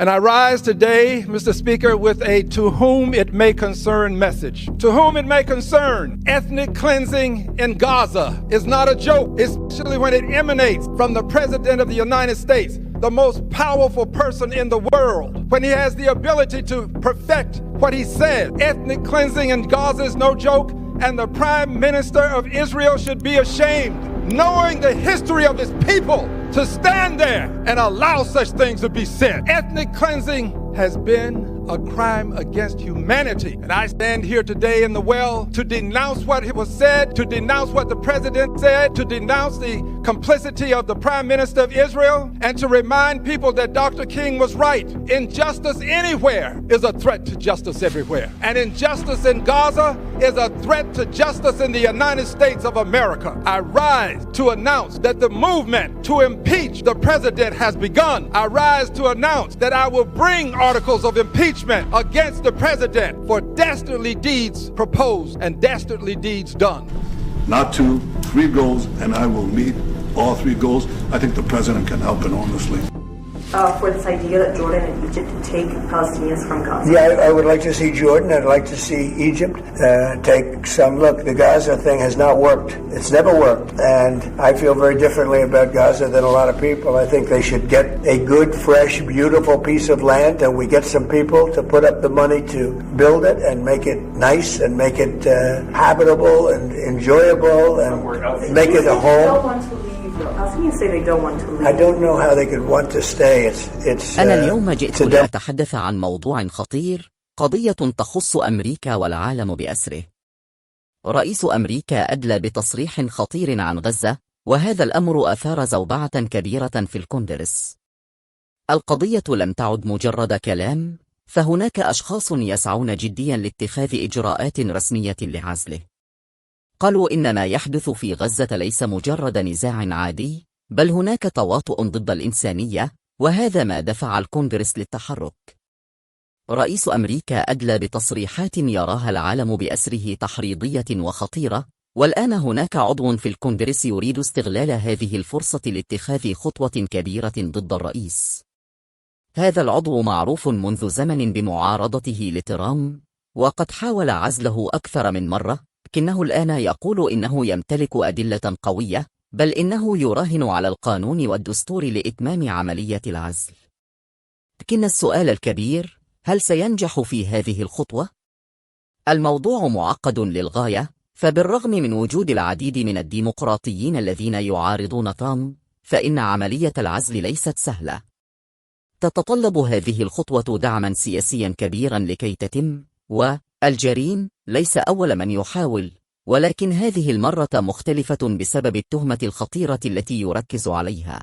And I rise today, Mr. Speaker, with a to whom it may concern message. To whom it may concern, ethnic cleansing in Gaza is not a joke, especially when it emanates from the President of the United States, the most powerful person in the world, when he has the ability to perfect what he said. Ethnic cleansing in Gaza is no joke, and the Prime Minister of Israel should be ashamed, knowing the history of his people, to stand there and allow such things to be said. Ethnic cleansing has been a crime against humanity. And I stand here today in the well to denounce what was said, to denounce what the president said, to denounce the complicity of the Prime Minister of Israel, and to remind people that Dr. King was right. Injustice anywhere is a threat to justice everywhere. And injustice in Gaza is a threat to justice in the United States of America. I rise to announce that the movement to impeach the president has begun. I rise to announce that I will bring articles of impeachment against the president for dastardly deeds proposed and dastardly deeds done. Not 2, 3 goals, and I will meet all 3 goals. I think the president can help enormously. For this idea that Jordan and Egypt take Palestinians from Gaza? Yeah, I would like to see Jordan. I'd like to see Egypt take some look. The Gaza thing has not worked. It's never worked. And I feel very differently about Gaza than a lot of people. I think they should get a good, fresh, beautiful piece of land, and we get some people to put up the money to build it and make it nice and make it habitable and enjoyable and make it a home. Palestinians say they don't want to leave. I don't know how they could want to stay. It's أنا اليوم جئت لأتحدث عن موضوع خطير، قضية تخص أمريكا والعالم بأسره. رئيس أمريكا أدلى بتصريح خطير عن غزة، وهذا الأمر أثار زوبعة كبيرة في الكونغرس. القضية لم تعد مجرد كلام، فهناك أشخاص يسعون جديا لاتخاذ إجراءات رسمية لعزله. قالوا إن ما يحدث في غزة ليس مجرد نزاع عادي، بل هناك تواطؤ ضد الإنسانية، وهذا ما دفع الكونغرس للتحرك. رئيس أمريكا أدلى بتصريحات يراها العالم بأسره تحريضية وخطيرة، والآن هناك عضو في الكونغرس يريد استغلال هذه الفرصة لاتخاذ خطوة كبيرة ضد الرئيس. هذا العضو معروف منذ زمن بمعارضته لترامب، وقد حاول عزله أكثر من مرة، لكنه الآن يقول إنه يمتلك أدلة قوية، بل إنه يراهن على القانون والدستور لإتمام عملية العزل. لكن السؤال الكبير، هل سينجح في هذه الخطوة؟ الموضوع معقد للغاية، فبالرغم من وجود العديد من الديمقراطيين الذين يعارضون ترامب، فإن عملية العزل ليست سهلة. تتطلب هذه الخطوة دعما سياسيا كبيرا لكي تتم، والجرين ليس أول من يحاول، ولكن هذه المرة مختلفة بسبب التهمة الخطيرة التي يركز عليها.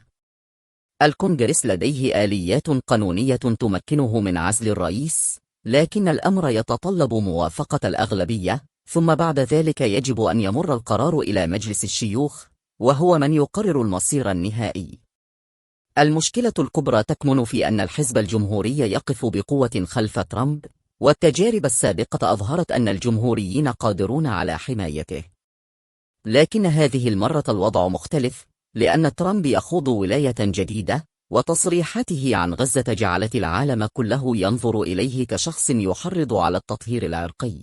الكونغرس لديه آليات قانونية تمكنه من عزل الرئيس، لكن الأمر يتطلب موافقة الأغلبية، ثم بعد ذلك يجب أن يمر القرار إلى مجلس الشيوخ، وهو من يقرر المصير النهائي. المشكلة الكبرى تكمن في أن الحزب الجمهوري يقف بقوة خلف ترامب، والتجارب السابقة أظهرت أن الجمهوريين قادرون على حمايته. لكن هذه المرة الوضع مختلف، لأن ترامب يخوض ولاية جديدة، وتصريحاته عن غزة جعلت العالم كله ينظر إليه كشخص يحرض على التطهير العرقي.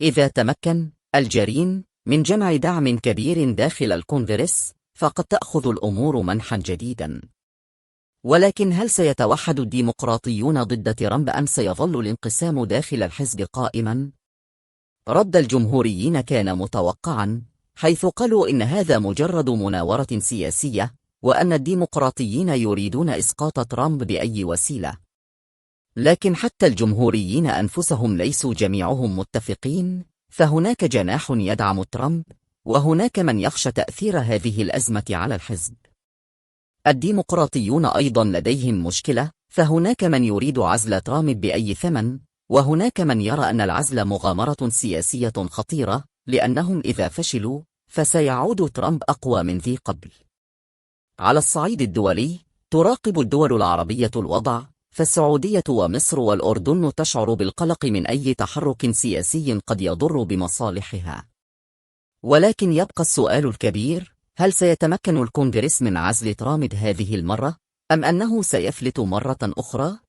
إذا تمكن الجرين من جمع دعم كبير داخل الكونغرس، فقد تأخذ الأمور منحا جديدا. ولكن هل سيتوحد الديمقراطيون ضد ترامب أم سيظل الانقسام داخل الحزب قائما؟ رد الجمهوريين كان متوقعا، حيث قالوا إن هذا مجرد مناورة سياسية، وأن الديمقراطيين يريدون إسقاط ترامب بأي وسيلة. لكن حتى الجمهوريين أنفسهم ليسوا جميعهم متفقين، فهناك جناح يدعم ترامب، وهناك من يخشى تأثير هذه الأزمة على الحزب. الديمقراطيون أيضا لديهم مشكلة، فهناك من يريد عزل ترامب بأي ثمن، وهناك من يرى أن العزل مغامرة سياسية خطيرة، لأنهم إذا فشلوا فسيعود ترامب أقوى من ذي قبل. على الصعيد الدولي، تراقب الدول العربية الوضع، فالسعودية ومصر والأردن تشعر بالقلق من أي تحرك سياسي قد يضر بمصالحها. ولكن يبقى السؤال الكبير، هل سيتمكن الكونغرس من عزل ترامب هذه المرة؟ أم أنه سيفلت مرة أخرى؟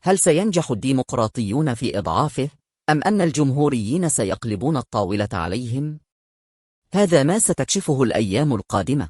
هل سينجح الديمقراطيون في إضعافه؟ أم أن الجمهوريين سيقلبون الطاولة عليهم؟ هذا ما ستكشفه الأيام القادمة.